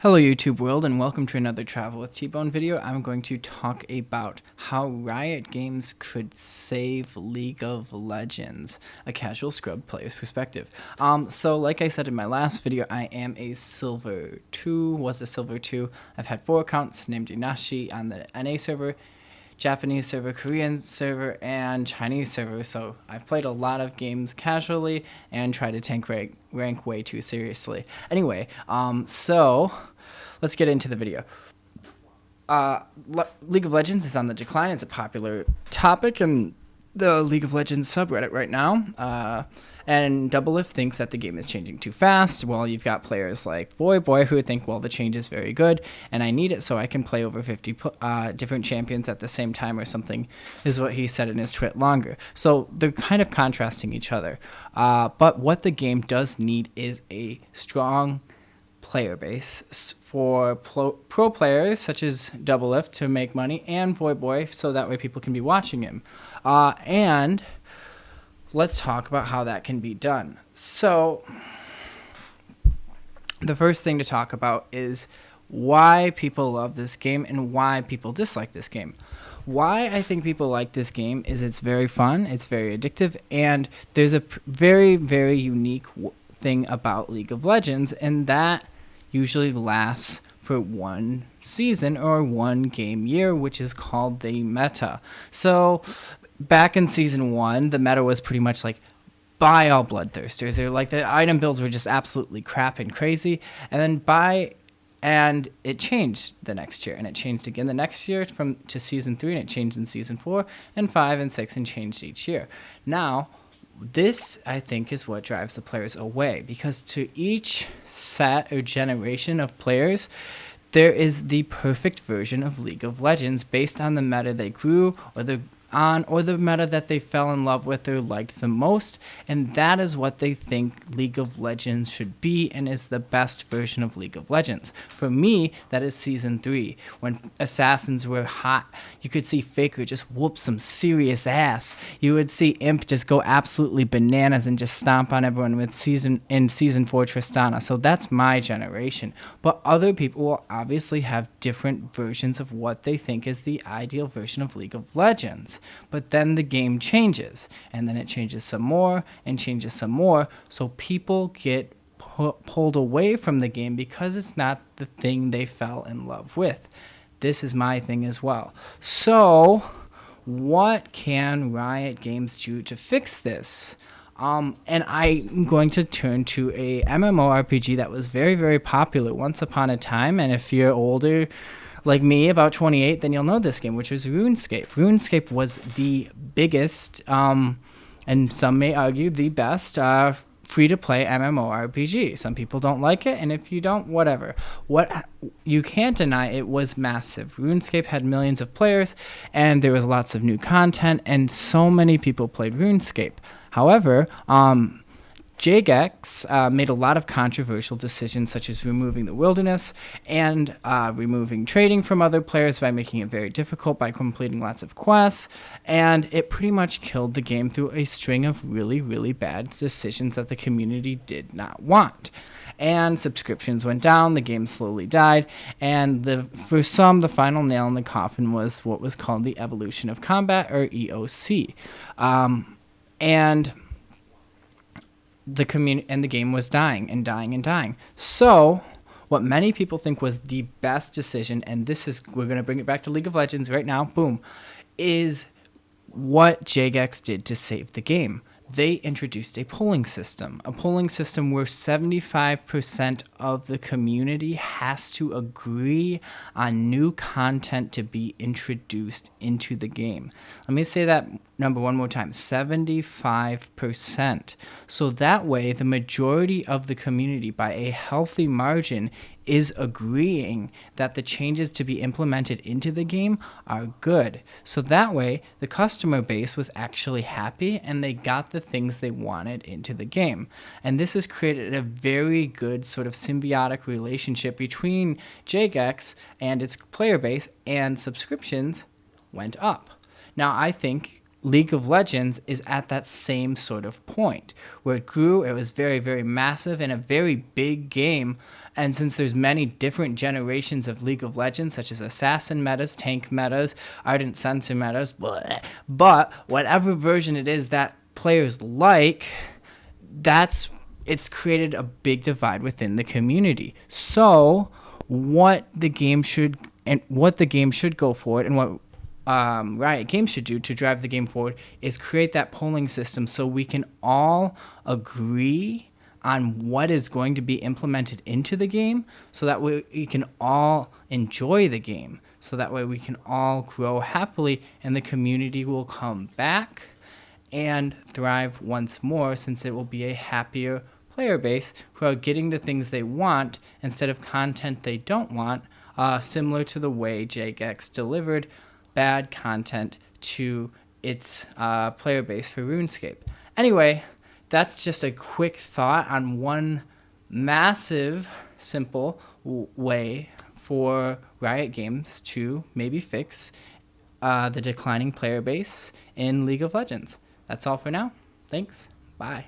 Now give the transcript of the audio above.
Hello YouTube world, and welcome to another Travel with T-Bone video. I'm going to talk about how Riot Games could save League of Legends, a casual scrub player's perspective. So like I said in my last video, I am a Silver 2, I've had 4 accounts named Inashi on the NA server, Japanese server, Korean server, and Chinese server. So I've played a lot of games casually and tried to tank rank way too seriously. Anyway, so let's get into the video. League of Legends is on the decline. It's a popular topic in the League of Legends subreddit right now. And Doublelift thinks that the game is changing too fast. Well, you've got players like Boy who think, well, the change is very good, and I need it so I can play over 50 different champions at the same time or something, is what he said in his tweet longer. So they're kind of contrasting each other. But what the game does need is a strong player base for pro players such as Doublelift to make money, and Boy so that way people can be watching him. And let's talk about how that can be done. So the first thing to talk about is why people love this game and why people dislike this game. Why I think people like this game is it's very fun, it's very addictive, and there's a very, very unique thing about League of Legends, and that usually lasts for one season or one game year, which is called the meta. So back in season 1, the meta was pretty much like, buy all bloodthirsters. They're like, the item builds were just absolutely crap and crazy. And then and it changed the next year, and it changed again the next year to season 3, and it changed in season 4 and 5 and 6 and changed each year. Now, this, I think, is what drives the players away, because to each set or generation of players, there is the perfect version of League of Legends based on the meta they grew or the meta that they fell in love with or liked the most, and that is what they think League of Legends should be and is the best version of League of Legends. For me, that is Season 3, when Assassins were hot. You could see Faker just whoop some serious ass. You would see Imp just go absolutely bananas and just stomp on everyone in Season 4 Tristana. So that's my generation. But other people will obviously have different versions of what they think is the ideal version of League of Legends. But then the game changes, and then it changes some more and changes some more, so people get pulled away from the game because it's not the thing they fell in love with. This is my thing as well. So what can Riot Games do to fix this? And I'm going to turn to a MMORPG that was very, very popular once upon a time, and if you're older like me, about 28, then you'll know this game, which is RuneScape. RuneScape was the biggest, and some may argue the best, free-to-play MMORPG. Some people don't like it, and if you don't, whatever. What you can't deny, it was massive. RuneScape had millions of players, and there was lots of new content, and so many people played RuneScape. However, Jagex made a lot of controversial decisions, such as removing the wilderness and removing trading from other players by making it very difficult by completing lots of quests, and it pretty much killed the game through a string of really, really bad decisions that the community did not want. And subscriptions went down, the game slowly died, and for some, the final nail in the coffin was what was called the evolution of combat, or EOC. The game was dying and dying and dying. So what many people think was the best decision, and we're going to bring it back to League of Legends right now, boom, is what Jagex did to save the game. They introduced a polling system where 75% of the community has to agree on new content to be introduced into the game. Let me say that number one more time, 75%. So that way, the majority of the community, by a healthy margin, is agreeing that the changes to be implemented into the game are good. So that way, the customer base was actually happy and they got the things they wanted into the game. And this has created a very good sort of symbiotic relationship between Jagex and its player base, and subscriptions went up. Now, I think League of Legends is at that same sort of point where it grew. It was very, very massive and a very big game. And since there's many different generations of League of Legends, such as assassin metas, tank metas, ardent sensor metas, but whatever version it is that players like, it's created a big divide within the community. So what the game should go forward, and what Riot Games should do to drive the game forward, is create that polling system so we can all agree on what is going to be implemented into the game, so that way we can all enjoy the game, so that way we can all grow happily and the community will come back and thrive once more, since it will be a happier player base who are getting the things they want instead of content they don't want, similar to the way Jagex delivered bad content to its player base for RuneScape. Anyway, that's just a quick thought on one massive, simple way for Riot Games to maybe fix the declining player base in League of Legends. That's all for now. Thanks. Bye.